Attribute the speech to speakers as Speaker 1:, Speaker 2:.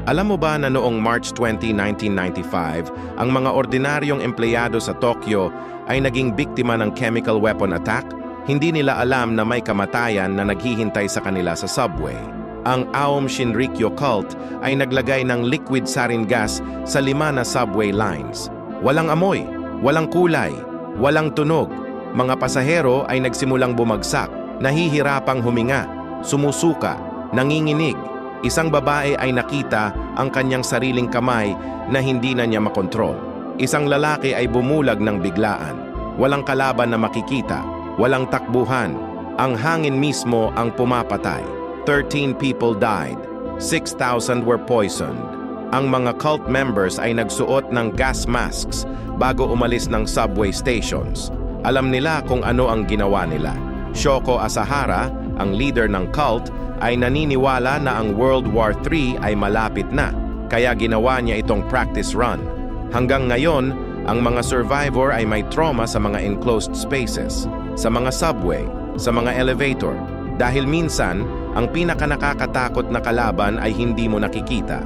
Speaker 1: Alam mo ba na noong March 20, 1995, ang mga ordinaryong empleyado sa Tokyo ay naging biktima ng chemical weapon attack? Hindi nila alam na may kamatayan na naghihintay sa kanila sa subway. Ang Aom Shinrikyo cult ay naglagay ng liquid sarin gas sa 5 na subway lines. Walang amoy, walang kulay, walang tunog. Mga pasahero ay nagsimulang bumagsak, nahihirapang huminga, sumusuka, nanginginig. Isang babae ay nakita ang kanyang sariling kamay na hindi na niya makontrol. Isang lalaki ay bumulag ng biglaan. Walang kalaban na makikita, walang takbuhan. Ang hangin mismo ang pumapatay. 13 people died. 6,000 were poisoned. Ang mga cult members ay nagsuot ng gas masks bago umalis ng subway stations. Alam nila kung ano ang ginawa nila. Shoko Asahara, ang leader ng cult, ay naniniwala na ang World War III ay malapit na, kaya ginawa niya itong practice run. Hanggang ngayon, ang mga survivor ay may trauma sa mga enclosed spaces, sa mga subway, sa mga elevator, dahil minsan, ang pinakanakakatakot na kalaban ay hindi mo nakikita.